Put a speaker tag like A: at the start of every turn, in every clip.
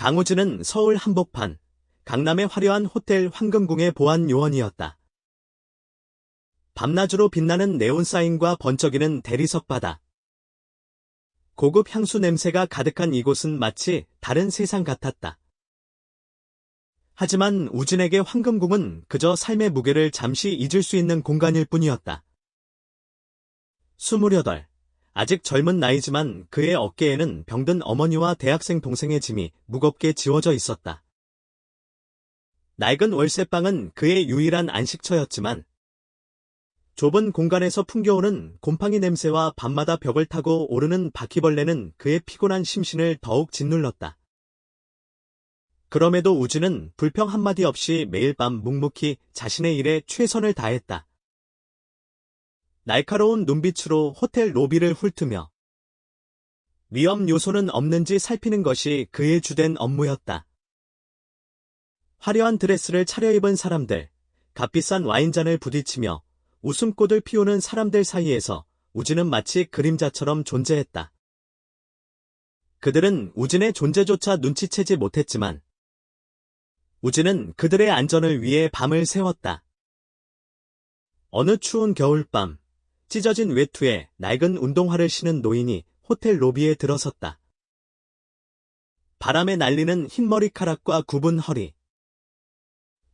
A: 강우진은 서울 한복판, 강남의 화려한 호텔 황금궁의 보안 요원이었다. 밤낮으로 빛나는 네온사인과 번쩍이는 대리석 바다. 고급 향수 냄새가 가득한 이곳은 마치 다른 세상 같았다. 하지만 우진에게 황금궁은 그저 삶의 무게를 잠시 잊을 수 있는 공간일 뿐이었다. 28. 아직 젊은 나이지만 그의 어깨에는 병든 어머니와 대학생 동생의 짐이 무겁게 지워져 있었다. 낡은 월세방은 그의 유일한 안식처였지만 좁은 공간에서 풍겨오는 곰팡이 냄새와 밤마다 벽을 타고 오르는 바퀴벌레는 그의 피곤한 심신을 더욱 짓눌렀다. 그럼에도 우진은 불평 한마디 없이 매일 밤 묵묵히 자신의 일에 최선을 다했다. 날카로운 눈빛으로 호텔 로비를 훑으며 위험 요소는 없는지 살피는 것이 그의 주된 업무였다. 화려한 드레스를 차려입은 사람들, 값비싼 와인잔을 부딪히며 웃음꽃을 피우는 사람들 사이에서 우진은 마치 그림자처럼 존재했다. 그들은 우진의 존재조차 눈치채지 못했지만 우진은 그들의 안전을 위해 밤을 새웠다. 어느 추운 겨울밤, 찢어진 외투에 낡은 운동화를 신은 노인이 호텔 로비에 들어섰다. 바람에 날리는 흰 머리카락과 굽은 허리,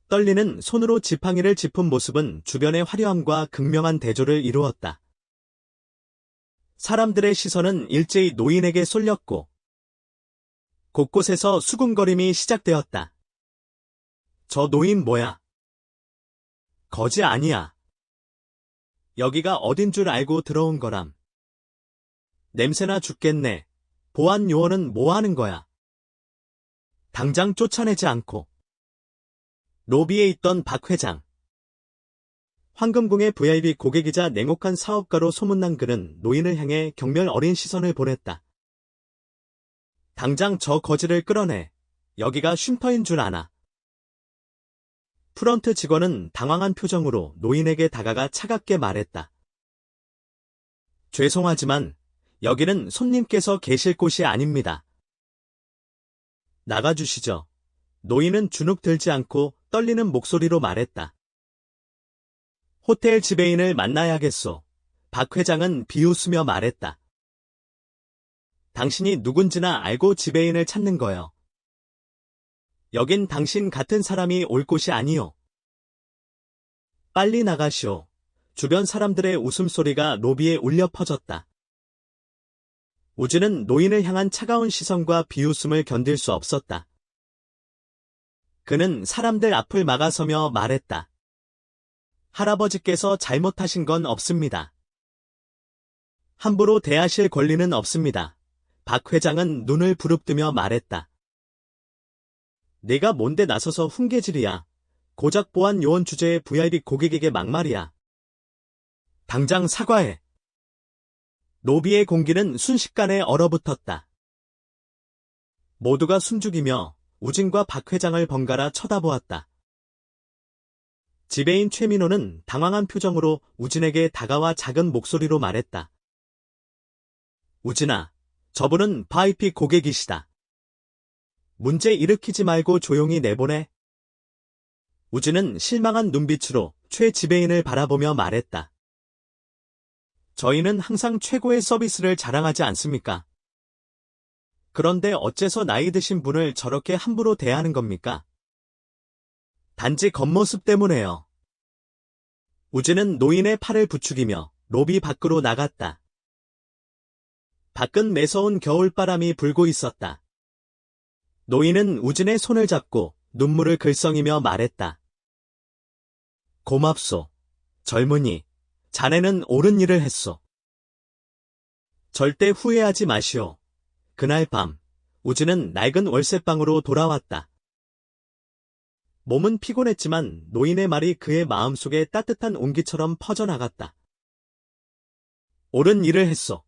A: 떨리는 손으로 지팡이를 짚은 모습은 주변의 화려함과 극명한 대조를 이루었다. 사람들의 시선은 일제히 노인에게 쏠렸고 곳곳에서 수군거림이 시작되었다. 저 노인 뭐야? 거지 아니야. 여기가 어딘 줄 알고 들어온 거람. 냄새나 죽겠네. 보안 요원은 뭐 하는 거야? 당장 쫓아내지 않고. 로비에 있던 박 회장. 황금궁의 VIP 고객이자 냉혹한 사업가로 소문난 그는 노인을 향해 경멸 어린 시선을 보냈다. 당장 저 거지를 끌어내. 여기가 쉼터인 줄 아나. 프런트 직원은 당황한 표정으로 노인에게 다가가 차갑게 말했다. 죄송하지만 여기는 손님께서 계실 곳이 아닙니다. 나가주시죠. 노인은 주눅 들지 않고 떨리는 목소리로 말했다. 호텔 지배인을 만나야겠소. 박 회장은 비웃으며 말했다. 당신이 누군지나 알고 지배인을 찾는 거요. 여긴 당신 같은 사람이 올 곳이 아니요. 빨리 나가시오. 주변 사람들의 웃음소리가 로비에 울려 퍼졌다. 우진은 노인을 향한 차가운 시선과 비웃음을 견딜 수 없었다. 그는 사람들 앞을 막아서며 말했다. 할아버지께서 잘못하신 건 없습니다. 함부로 대하실 권리는 없습니다. 박 회장은 눈을 부릅뜨며 말했다. 내가 뭔데 나서서 훈계질이야. 고작 보안 요원 주제의 VIP 고객에게 막말이야. 당장 사과해. 로비의 공기는 순식간에 얼어붙었다. 모두가 숨죽이며 우진과 박 회장을 번갈아 쳐다보았다. 지배인 최민호는 당황한 표정으로 우진에게 다가와 작은 목소리로 말했다. 우진아, 저분은 VIP 고객이시다. 문제 일으키지 말고 조용히 내보내. 우진은 실망한 눈빛으로 최 지배인을 바라보며 말했다. 저희는 항상 최고의 서비스를 자랑하지 않습니까? 그런데 어째서 나이 드신 분을 저렇게 함부로 대하는 겁니까? 단지 겉모습 때문에요. 우진은 노인의 팔을 부추기며 로비 밖으로 나갔다. 밖은 매서운 겨울바람이 불고 있었다. 노인은 우진의 손을 잡고 눈물을 글썽이며 말했다. 고맙소. 젊은이. 자네는 옳은 일을 했소. 절대 후회하지 마시오. 그날 밤, 우진은 낡은 월세방으로 돌아왔다. 몸은 피곤했지만 노인의 말이 그의 마음속에 따뜻한 온기처럼 퍼져나갔다. 옳은 일을 했소.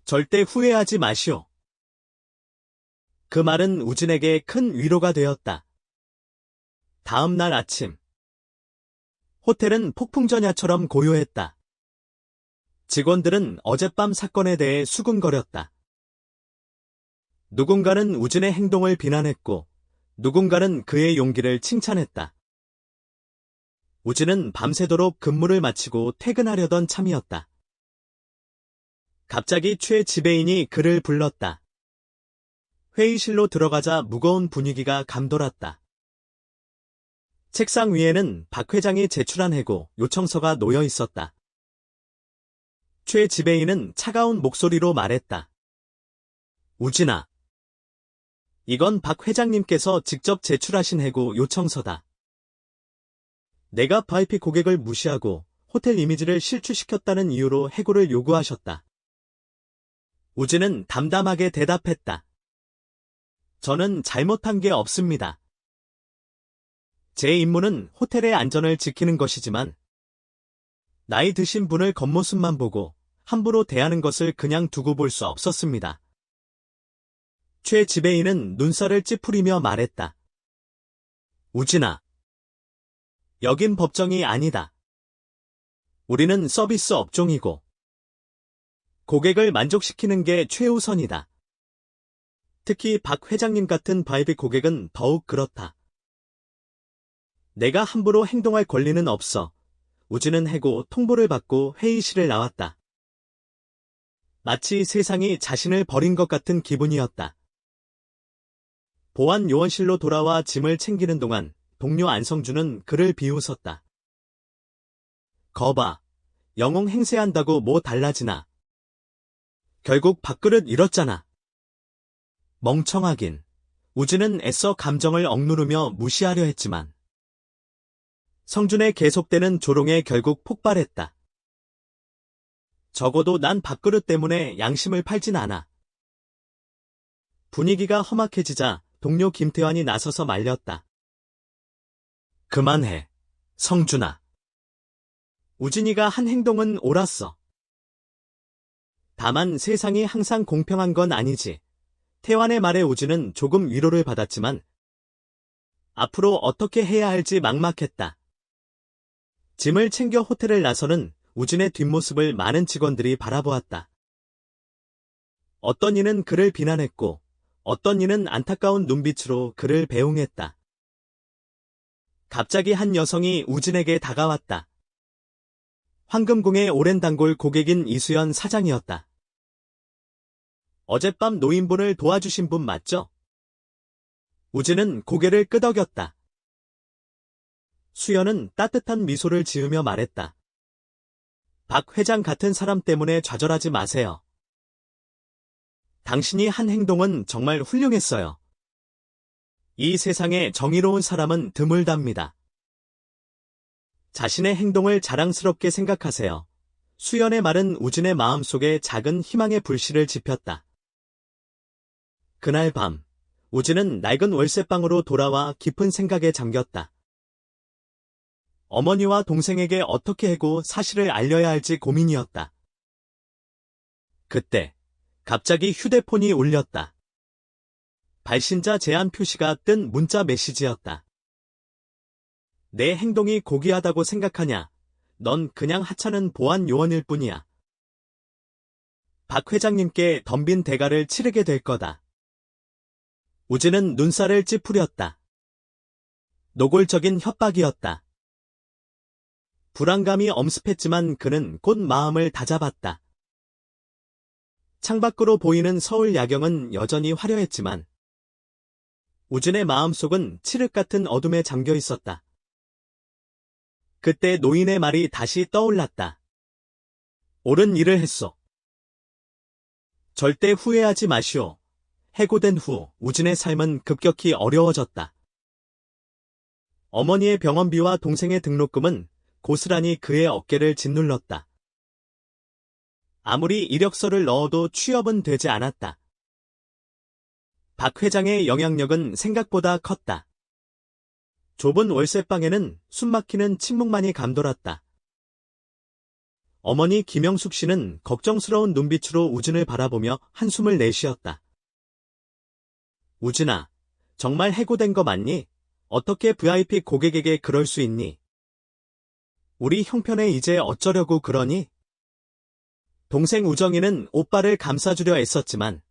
A: 절대 후회하지 마시오. 그 말은 우진에게 큰 위로가 되었다. 다음 날 아침. 호텔은 폭풍전야처럼 고요했다. 직원들은 어젯밤 사건에 대해 수군거렸다. 누군가는 우진의 행동을 비난했고, 누군가는 그의 용기를 칭찬했다. 우진은 밤새도록 근무를 마치고 퇴근하려던 참이었다. 갑자기 최 지배인이 그를 불렀다. 회의실로 들어가자 무거운 분위기가 감돌았다. 책상 위에는 박 회장이 제출한 해고 요청서가 놓여 있었다. 최 지배인은 차가운 목소리로 말했다. 우진아. 이건 박 회장님께서 직접 제출하신 해고 요청서다. 내가 VIP 고객을 무시하고 호텔 이미지를 실추시켰다는 이유로 해고를 요구하셨다. 우진은 담담하게 대답했다. 저는 잘못한 게 없습니다. 제 임무는 호텔의 안전을 지키는 것이지만 나이 드신 분을 겉모습만 보고 함부로 대하는 것을 그냥 두고 볼 수 없었습니다. 최 지배인은 눈살을 찌푸리며 말했다. 우진아. 여긴 법정이 아니다. 우리는 서비스 업종이고 고객을 만족시키는 게 최우선이다. 특히 박 회장님 같은 VIP 고객은 더욱 그렇다. 내가 함부로 행동할 권리는 없어. 우진은 해고 통보를 받고 회의실을 나왔다. 마치 세상이 자신을 버린 것 같은 기분이었다. 보안 요원실로 돌아와 짐을 챙기는 동안 동료 안성주는 그를 비웃었다. 거봐, 영웅 행세한다고 뭐 달라지나. 결국 밥그릇 잃었잖아. 멍청하긴. 우진은 애써 감정을 억누르며 무시하려 했지만 성준의 계속되는 조롱에 결국 폭발했다. 적어도 난 밥그릇 때문에 양심을 팔진 않아. 분위기가 험악해지자 동료 김태환이 나서서 말렸다. 그만해, 성준아. 우진이가 한 행동은 옳았어. 다만 세상이 항상 공평한 건 아니지. 태환의 말에 우진은 조금 위로를 받았지만 앞으로 어떻게 해야 할지 막막했다. 짐을 챙겨 호텔을 나서는 우진의 뒷모습을 많은 직원들이 바라보았다. 어떤 이는 그를 비난했고 어떤 이는 안타까운 눈빛으로 그를 배웅했다. 갑자기 한 여성이 우진에게 다가왔다. 황금궁의 오랜 단골 고객인 이수연 사장이었다. 어젯밤 노인분을 도와주신 분 맞죠? 우진은 고개를 끄덕였다. 수연은 따뜻한 미소를 지으며 말했다. 박 회장 같은 사람 때문에 좌절하지 마세요. 당신이 한 행동은 정말 훌륭했어요. 이 세상에 정의로운 사람은 드물답니다. 자신의 행동을 자랑스럽게 생각하세요. 수연의 말은 우진의 마음속에 작은 희망의 불씨를 지폈다. 그날 밤, 우진은 낡은 월세방으로 돌아와 깊은 생각에 잠겼다. 어머니와 동생에게 어떻게 해고 사실을 알려야 할지 고민이었다. 그때 갑자기 휴대폰이 울렸다. 발신자 제한 표시가 뜬 문자 메시지였다. 내 행동이 고귀하다고 생각하냐? 넌 그냥 하찮은 보안 요원일 뿐이야. 박 회장님께 덤빈 대가를 치르게 될 거다. 우진은 눈살을 찌푸렸다. 노골적인 협박이었다. 불안감이 엄습했지만 그는 곧 마음을 다잡았다. 창밖으로 보이는 서울 야경은 여전히 화려했지만 우진의 마음속은 칠흑 같은 어둠에 잠겨 있었다. 그때 노인의 말이 다시 떠올랐다. 옳은 일을 했소. 절대 후회하지 마시오. 해고된 후 우진의 삶은 급격히 어려워졌다. 어머니의 병원비와 동생의 등록금은 고스란히 그의 어깨를 짓눌렀다. 아무리 이력서를 넣어도 취업은 되지 않았다. 박 회장의 영향력은 생각보다 컸다. 좁은 월세방에는 숨막히는 침묵만이 감돌았다. 어머니 김영숙 씨는 걱정스러운 눈빛으로 우진을 바라보며 한숨을 내쉬었다. 우진아, 정말 해고된 거 맞니? 어떻게 VIP 고객에게 그럴 수 있니? 우리 형편에 이제 어쩌려고 그러니? 동생 우정이는 오빠를 감싸주려 애썼지만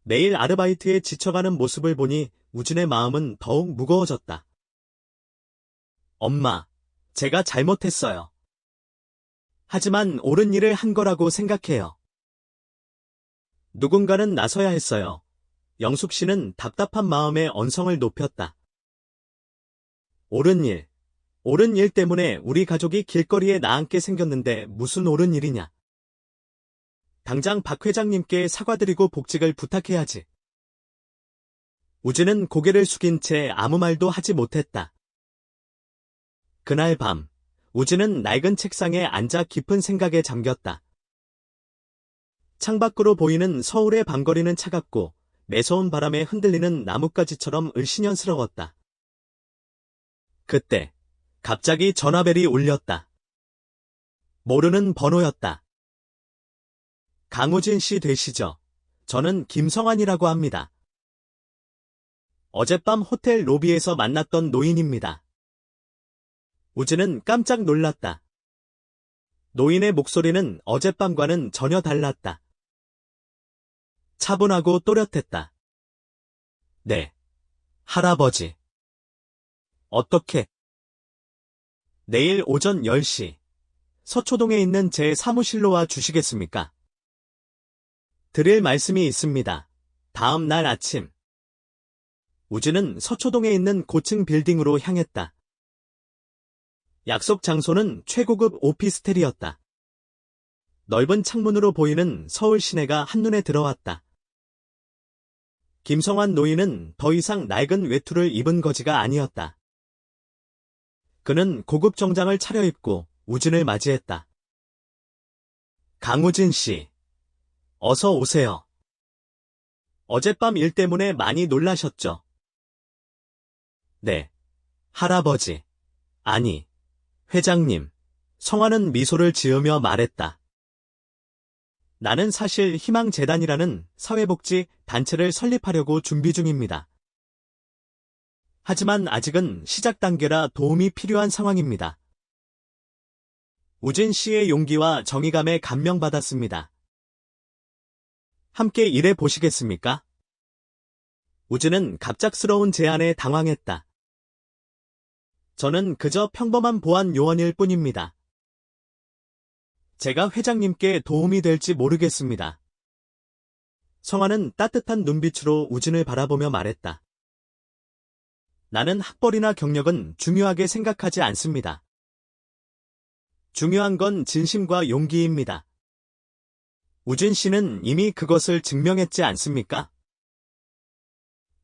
A: 매일 아르바이트에 지쳐가는 모습을 보니 우진의 마음은 더욱 무거워졌다. 엄마, 제가 잘못했어요. 하지만 옳은 일을 한 거라고 생각해요. 누군가는 나서야 했어요. 영숙 씨는 답답한 마음에 언성을 높였다. 옳은 일 때문에 우리 가족이 길거리에 나앉게 생겼는데 무슨 옳은 일이냐. 당장 박 회장님께 사과드리고 복직을 부탁해야지. 우진은 고개를 숙인 채 아무 말도 하지 못했다. 그날 밤, 우진은 낡은 책상에 앉아 깊은 생각에 잠겼다. 창밖으로 보이는 서울의 밤거리는 차갑고 매서운 바람에 흔들리는 나뭇가지처럼 을씨년스러웠다. 그때 갑자기 전화벨이 울렸다. 모르는 번호였다. 강우진 씨 되시죠? 저는 김성환이라고 합니다. 어젯밤 호텔 로비에서 만났던 노인입니다. 우진은 깜짝 놀랐다. 노인의 목소리는 어젯밤과는 전혀 달랐다. 차분하고 또렷했다. 네, 할아버지. 어떻게? 내일 오전 10시, 서초동에 있는 제 사무실로 와 주시겠습니까? 드릴 말씀이 있습니다. 다음 날 아침. 우진은 서초동에 있는 고층 빌딩으로 향했다. 약속 장소는 최고급 오피스텔이었다. 넓은 창문으로 보이는 서울 시내가 한눈에 들어왔다. 김성환 노인은 더 이상 낡은 외투를 입은 거지가 아니었다. 그는 고급 정장을 차려입고 우진을 맞이했다. 강우진 씨, 어서 오세요. 어젯밤 일 때문에 많이 놀라셨죠? 네, 할아버지. 아니, 회장님. 성환은 미소를 지으며 말했다. 나는 사실 희망재단이라는 사회복지 단체를 설립하려고 준비 중입니다. 하지만 아직은 시작 단계라 도움이 필요한 상황입니다. 우진 씨의 용기와 정의감에 감명받았습니다. 함께 일해 보시겠습니까? 우진은 갑작스러운 제안에 당황했다. 저는 그저 평범한 보안 요원일 뿐입니다. 제가 회장님께 도움이 될지 모르겠습니다. 성환은 따뜻한 눈빛으로 우진을 바라보며 말했다. 나는 학벌이나 경력은 중요하게 생각하지 않습니다. 중요한 건 진심과 용기입니다. 우진 씨는 이미 그것을 증명했지 않습니까?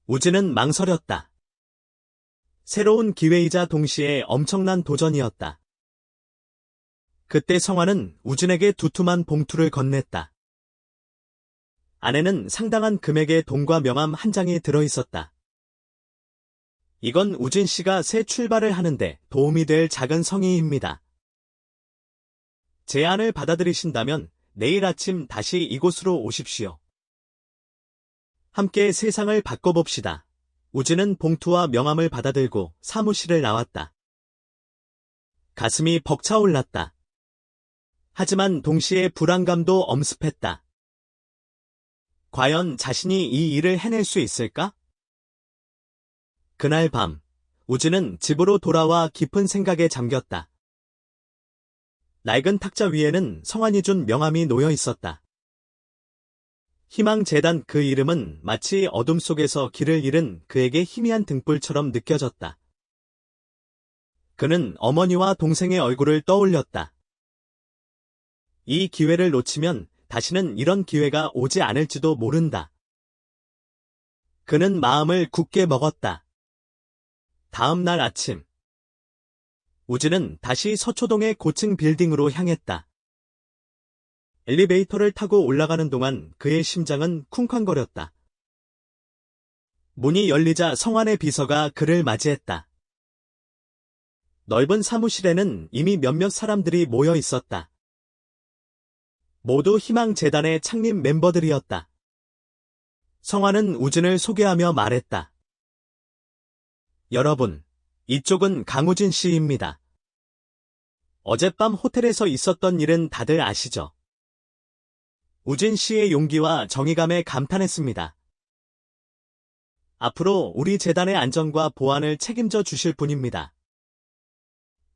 A: 우진은 망설였다. 새로운 기회이자 동시에 엄청난 도전이었다. 그때 성환은 우진에게 두툼한 봉투를 건넸다. 안에는 상당한 금액의 돈과 명함 한 장이 들어있었다. 이건 우진 씨가 새 출발을 하는데 도움이 될 작은 성의입니다. 제안을 받아들이신다면 내일 아침 다시 이곳으로 오십시오. 함께 세상을 바꿔봅시다. 우진은 봉투와 명함을 받아들고 사무실을 나왔다. 가슴이 벅차올랐다. 하지만 동시에 불안감도 엄습했다. 과연 자신이 이 일을 해낼 수 있을까? 그날 밤, 우진은 집으로 돌아와 깊은 생각에 잠겼다. 낡은 탁자 위에는 성환이 준 명함이 놓여 있었다. 희망재단 그 이름은 마치 어둠 속에서 길을 잃은 그에게 희미한 등불처럼 느껴졌다. 그는 어머니와 동생의 얼굴을 떠올렸다. 이 기회를 놓치면 다시는 이런 기회가 오지 않을지도 모른다. 그는 마음을 굳게 먹었다. 다음 날 아침, 우진은 다시 서초동의 고층 빌딩으로 향했다. 엘리베이터를 타고 올라가는 동안 그의 심장은 쿵쾅거렸다. 문이 열리자 성환의 비서가 그를 맞이했다. 넓은 사무실에는 이미 몇몇 사람들이 모여 있었다. 모두 희망재단의 창립 멤버들이었다. 성환은 우진을 소개하며 말했다. 여러분, 이쪽은 강우진 씨입니다. 어젯밤 호텔에서 있었던 일은 다들 아시죠? 우진 씨의 용기와 정의감에 감탄했습니다. 앞으로 우리 재단의 안전과 보안을 책임져 주실 분입니다.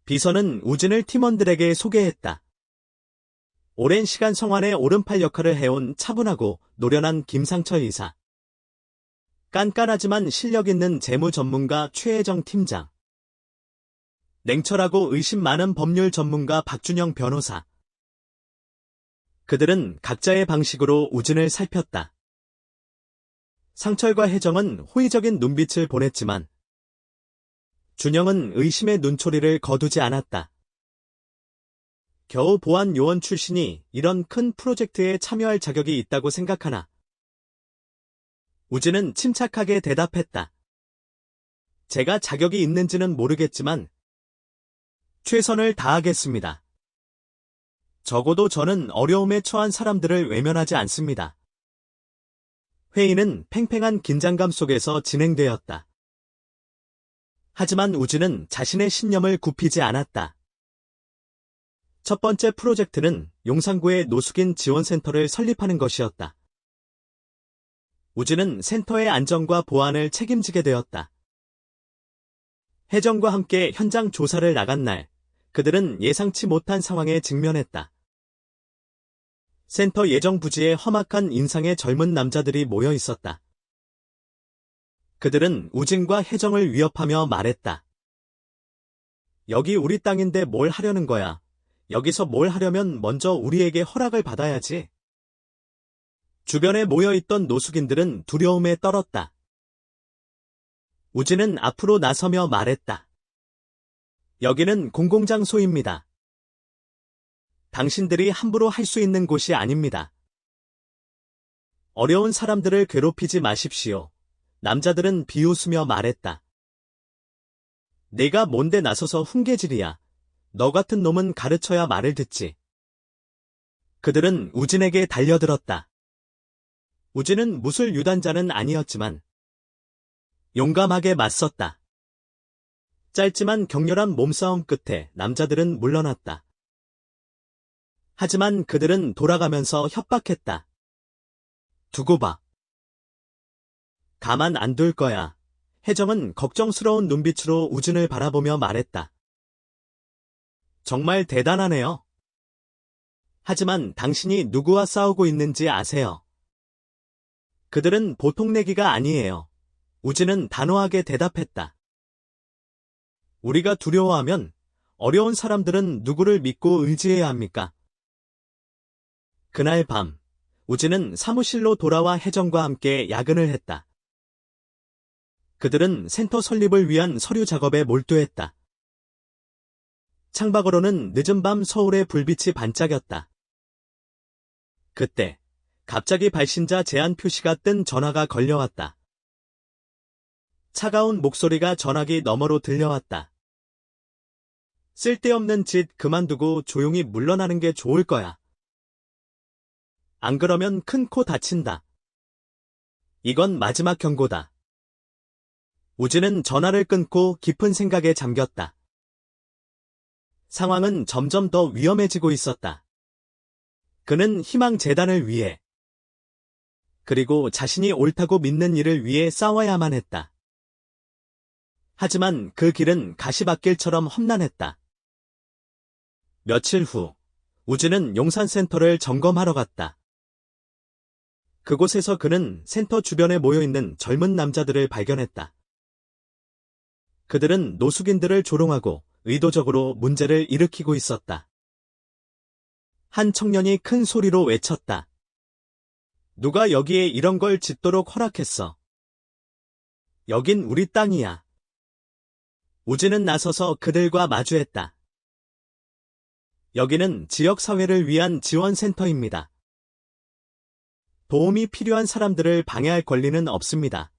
A: 비서는 우진을 팀원들에게 소개했다. 오랜 시간 성환의 오른팔 역할을 해온 차분하고 노련한 김상철 이사. 깐깐하지만 실력 있는 재무 전문가 최혜정 팀장. 냉철하고 의심 많은 법률 전문가 박준영 변호사. 그들은 각자의 방식으로 우진을 살폈다. 상철과 혜정은 호의적인 눈빛을 보냈지만 준영은 의심의 눈초리를 거두지 않았다. 겨우 보안 요원 출신이 이런 큰 프로젝트에 참여할 자격이 있다고 생각하나? 우진은 침착하게 대답했다. 제가 자격이 있는지는 모르겠지만 최선을 다하겠습니다. 적어도 저는 어려움에 처한 사람들을 외면하지 않습니다. 회의는 팽팽한 긴장감 속에서 진행되었다. 하지만 우진은 자신의 신념을 굽히지 않았다. 첫 번째 프로젝트는 용산구에 노숙인 지원센터를 설립하는 것이었다. 우진은 센터의 안전과 보안을 책임지게 되었다. 혜정과 함께 현장 조사를 나간 날, 그들은 예상치 못한 상황에 직면했다. 센터 예정 부지에 험악한 인상의 젊은 남자들이 모여 있었다. 그들은 우진과 혜정을 위협하며 말했다. 여기 우리 땅인데 뭘 하려는 거야. 여기서 뭘 하려면 먼저 우리에게 허락을 받아야지. 주변에 모여있던 노숙인들은 두려움에 떨었다. 우진은 앞으로 나서며 말했다. 여기는 공공장소입니다. 당신들이 함부로 할 수 있는 곳이 아닙니다. 어려운 사람들을 괴롭히지 마십시오. 남자들은 비웃으며 말했다. 내가 뭔데 나서서 훈계질이야. 너 같은 놈은 가르쳐야 말을 듣지. 그들은 우진에게 달려들었다. 우진은 무술 유단자는 아니었지만 용감하게 맞섰다. 짧지만 격렬한 몸싸움 끝에 남자들은 물러났다. 하지만 그들은 돌아가면서 협박했다. 두고 봐. 가만 안 둘 거야. 혜정은 걱정스러운 눈빛으로 우진을 바라보며 말했다. 정말 대단하네요. 하지만 당신이 누구와 싸우고 있는지 아세요? 그들은 보통 내기가 아니에요. 우진은 단호하게 대답했다. 우리가 두려워하면 어려운 사람들은 누구를 믿고 의지해야 합니까? 그날 밤, 우진은 사무실로 돌아와 혜정과 함께 야근을 했다. 그들은 센터 설립을 위한 서류 작업에 몰두했다. 창밖으로는 늦은 밤 서울의 불빛이 반짝였다. 그때 갑자기 발신자 제한 표시가 뜬 전화가 걸려왔다. 차가운 목소리가 전화기 너머로 들려왔다. 쓸데없는 짓 그만두고 조용히 물러나는 게 좋을 거야. 안 그러면 큰 코 다친다. 이건 마지막 경고다. 우진은 전화를 끊고 깊은 생각에 잠겼다. 상황은 점점 더 위험해지고 있었다. 그는 희망재단을 위해, 그리고 자신이 옳다고 믿는 일을 위해 싸워야만 했다. 하지만 그 길은 가시밭길처럼 험난했다. 며칠 후, 우진은 용산센터를 점검하러 갔다. 그곳에서 그는 센터 주변에 모여있는 젊은 남자들을 발견했다. 그들은 노숙인들을 조롱하고 의도적으로 문제를 일으키고 있었다. 한 청년이 큰 소리로 외쳤다. 누가 여기에 이런 걸 짓도록 허락했어? 여긴 우리 땅이야. 우진은 나서서 그들과 마주했다. 여기는 지역사회를 위한 지원센터입니다. 도움이 필요한 사람들을 방해할 권리는 없습니다.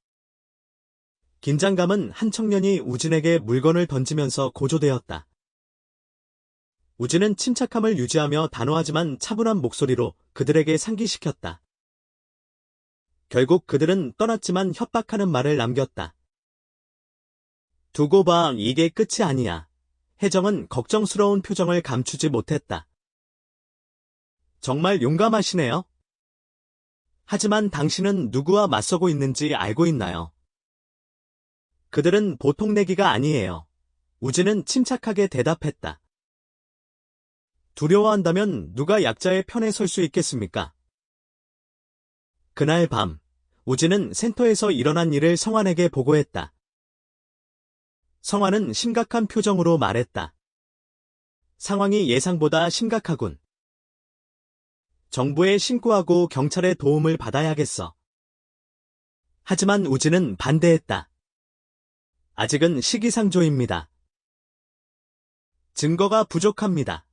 A: 긴장감은 한 청년이 우진에게 물건을 던지면서 고조되었다. 우진은 침착함을 유지하며 단호하지만 차분한 목소리로 그들에게 상기시켰다. 결국 그들은 떠났지만 협박하는 말을 남겼다. 두고 봐, 이게 끝이 아니야. 혜정은 걱정스러운 표정을 감추지 못했다. 정말 용감하시네요. 하지만 당신은 누구와 맞서고 있는지 알고 있나요? 그들은 보통 내기가 아니에요. 우진은 침착하게 대답했다. 두려워한다면 누가 약자의 편에 설 수 있겠습니까? 그날 밤, 우진은 센터에서 일어난 일을 성환에게 보고했다. 성환은 심각한 표정으로 말했다. 상황이 예상보다 심각하군. 정부에 신고하고 경찰의 도움을 받아야겠어. 하지만 우진은 반대했다. 아직은 시기상조입니다. 증거가 부족합니다.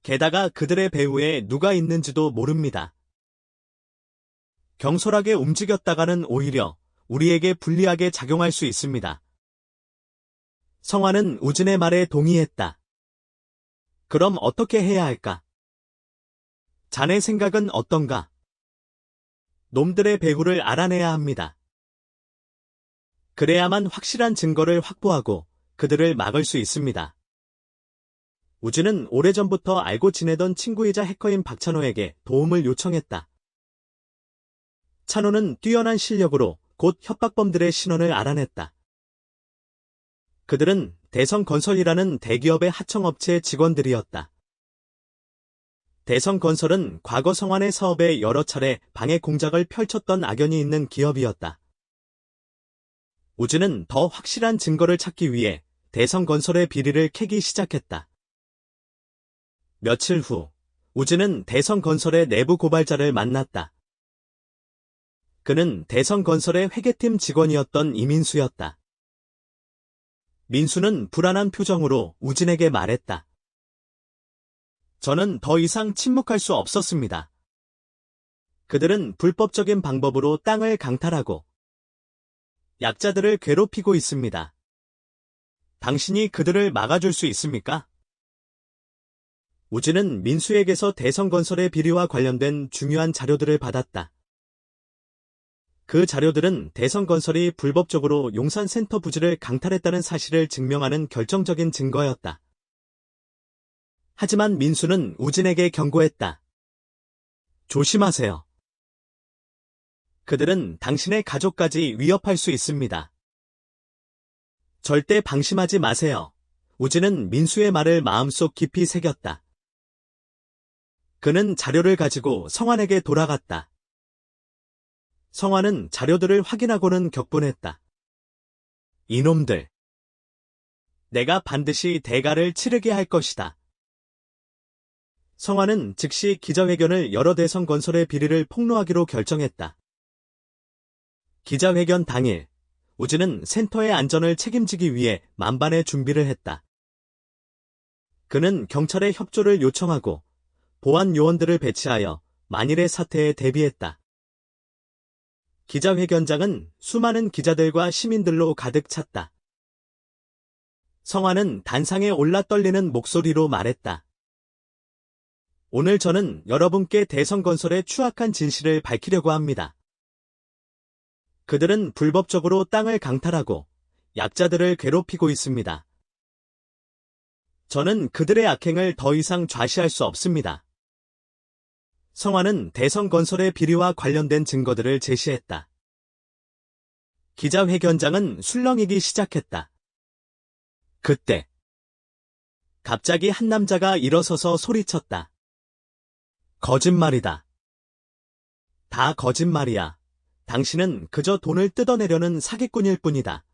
A: 게다가 그들의 배후에 누가 있는지도 모릅니다. 경솔하게 움직였다가는 오히려 우리에게 불리하게 작용할 수 있습니다. 성환은 우진의 말에 동의했다. 그럼 어떻게 해야 할까? 자네 생각은 어떤가? 놈들의 배후를 알아내야 합니다. 그래야만 확실한 증거를 확보하고 그들을 막을 수 있습니다. 우진은 오래전부터 알고 지내던 친구이자 해커인 박찬호에게 도움을 요청했다. 찬호는 뛰어난 실력으로 곧 협박범들의 신원을 알아냈다. 그들은 대성건설이라는 대기업의 하청업체 직원들이었다. 대성건설은 과거 성환의 사업에 여러 차례 방해 공작을 펼쳤던 악연이 있는 기업이었다. 우진은 더 확실한 증거를 찾기 위해 대성건설의 비리를 캐기 시작했다. 며칠 후, 우진은 대성건설의 내부 고발자를 만났다. 그는 대성건설의 회계팀 직원이었던 이민수였다. 민수는 불안한 표정으로 우진에게 말했다. 저는 더 이상 침묵할 수 없었습니다. 그들은 불법적인 방법으로 땅을 강탈하고 약자들을 괴롭히고 있습니다. 당신이 그들을 막아줄 수 있습니까? 우진은 민수에게서 대성건설의 비리와 관련된 중요한 자료들을 받았다. 그 자료들은 대성건설이 불법적으로 용산센터 부지를 강탈했다는 사실을 증명하는 결정적인 증거였다. 하지만 민수는 우진에게 경고했다. 조심하세요. 그들은 당신의 가족까지 위협할 수 있습니다. 절대 방심하지 마세요. 우진은 민수의 말을 마음속 깊이 새겼다. 그는 자료를 가지고 성환에게 돌아갔다. 성환은 자료들을 확인하고는 격분했다. 이놈들. 내가 반드시 대가를 치르게 할 것이다. 성환은 즉시 기자회견을 열어 대성건설의 비리를 폭로하기로 결정했다. 기자회견 당일, 우진은 센터의 안전을 책임지기 위해 만반의 준비를 했다. 그는 경찰의 협조를 요청하고 보안 요원들을 배치하여 만일의 사태에 대비했다. 기자회견장은 수많은 기자들과 시민들로 가득 찼다. 성환은 단상에 올라 떨리는 목소리로 말했다. 오늘 저는 여러분께 대성건설의 추악한 진실을 밝히려고 합니다. 그들은 불법적으로 땅을 강탈하고 약자들을 괴롭히고 있습니다. 저는 그들의 악행을 더 이상 좌시할 수 없습니다. 성환은 대성건설의 비리와 관련된 증거들을 제시했다. 기자회견장은 술렁이기 시작했다. 그때 갑자기 한 남자가 일어서서 소리쳤다. 거짓말이다. 다 거짓말이야. 당신은 그저 돈을 뜯어내려는 사기꾼일 뿐이다.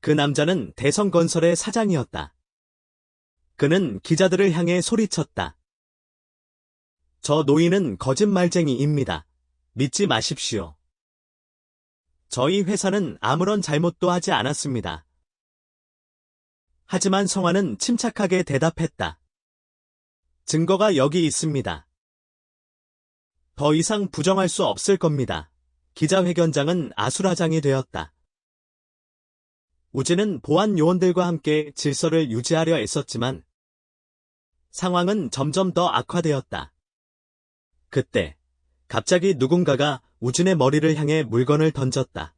A: 그 남자는 대성건설의 사장이었다. 그는 기자들을 향해 소리쳤다. 저 노인은 거짓말쟁이입니다. 믿지 마십시오. 저희 회사는 아무런 잘못도 하지 않았습니다. 하지만 성환은 침착하게 대답했다. 증거가 여기 있습니다. 더 이상 부정할 수 없을 겁니다. 기자회견장은 아수라장이 되었다. 우진은 보안 요원들과 함께 질서를 유지하려 애썼지만 상황은 점점 더 악화되었다. 그때 갑자기 누군가가 우진의 머리를 향해 물건을 던졌다.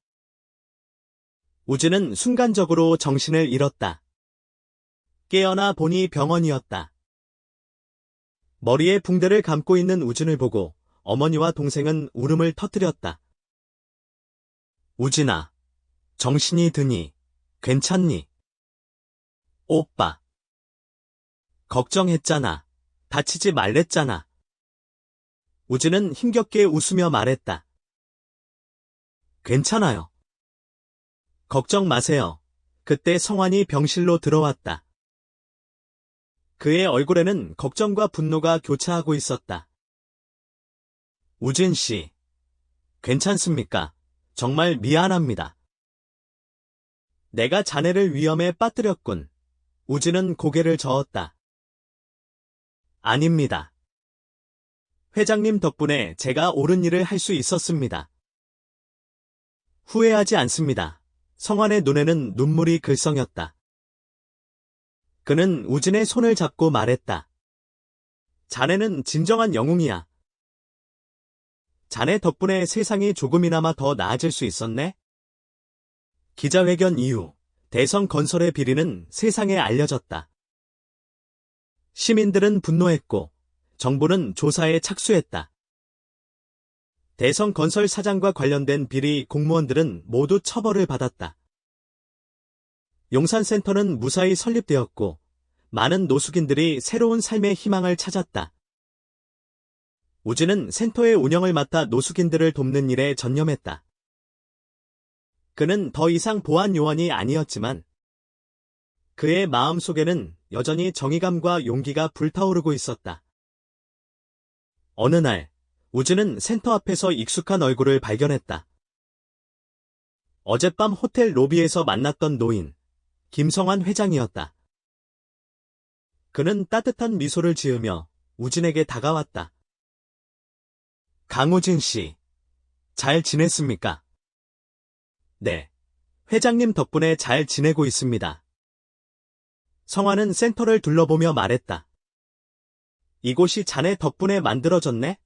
A: 우진은 순간적으로 정신을 잃었다. 깨어나 보니 병원이었다. 머리에 붕대를 감고 있는 우진을 보고 어머니와 동생은 울음을 터뜨렸다. 우진아, 정신이 드니? 괜찮니? 오빠. 걱정했잖아. 다치지 말랬잖아. 우진은 힘겹게 웃으며 말했다. 괜찮아요. 걱정 마세요. 그때 성환이 병실로 들어왔다. 그의 얼굴에는 걱정과 분노가 교차하고 있었다. 우진 씨, 괜찮습니까? 정말 미안합니다. 내가 자네를 위험에 빠뜨렸군. 우진은 고개를 저었다. 아닙니다. 회장님 덕분에 제가 옳은 일을 할 수 있었습니다. 후회하지 않습니다. 성환의 눈에는 눈물이 글썽였다. 그는 우진의 손을 잡고 말했다. 자네는 진정한 영웅이야. 자네 덕분에 세상이 조금이나마 더 나아질 수 있었네? 기자회견 이후 대성건설의 비리는 세상에 알려졌다. 시민들은 분노했고 정부는 조사에 착수했다. 대성건설 사장과 관련된 비리 공무원들은 모두 처벌을 받았다. 용산센터는 무사히 설립되었고 많은 노숙인들이 새로운 삶의 희망을 찾았다. 우진은 센터의 운영을 맡아 노숙인들을 돕는 일에 전념했다. 그는 더 이상 보안 요원이 아니었지만 그의 마음속에는 여전히 정의감과 용기가 불타오르고 있었다. 어느 날 우진은 센터 앞에서 익숙한 얼굴을 발견했다. 어젯밤 호텔 로비에서 만났던 노인, 김성환 회장이었다. 그는 따뜻한 미소를 지으며 우진에게 다가왔다. 강우진 씨, 잘 지냈습니까? 네, 회장님 덕분에 잘 지내고 있습니다. 성환은 센터를 둘러보며 말했다. 이곳이 자네 덕분에 만들어졌네?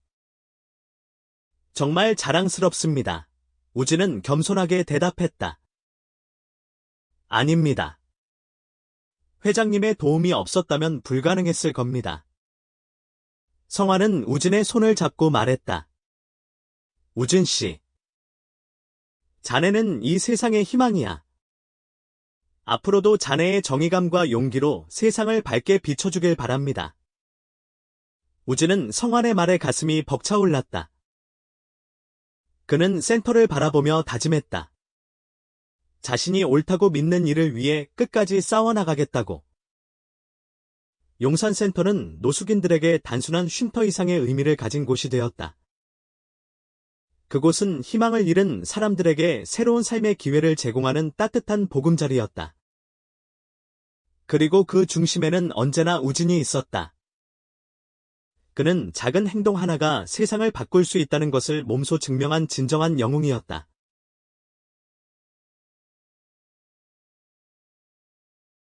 A: 정말 자랑스럽습니다. 우진은 겸손하게 대답했다. 아닙니다. 회장님의 도움이 없었다면 불가능했을 겁니다. 성환은 우진의 손을 잡고 말했다. 우진 씨, 자네는 이 세상의 희망이야. 앞으로도 자네의 정의감과 용기로 세상을 밝게 비춰주길 바랍니다. 우진은 성환의 말에 가슴이 벅차올랐다. 그는 센터를 바라보며 다짐했다. 자신이 옳다고 믿는 일을 위해 끝까지 싸워나가겠다고. 용산센터는 노숙인들에게 단순한 쉼터 이상의 의미를 가진 곳이 되었다. 그곳은 희망을 잃은 사람들에게 새로운 삶의 기회를 제공하는 따뜻한 보금자리였다. 그리고 그 중심에는 언제나 우진이 있었다. 그는 작은 행동 하나가 세상을 바꿀 수 있다는 것을 몸소 증명한 진정한 영웅이었다.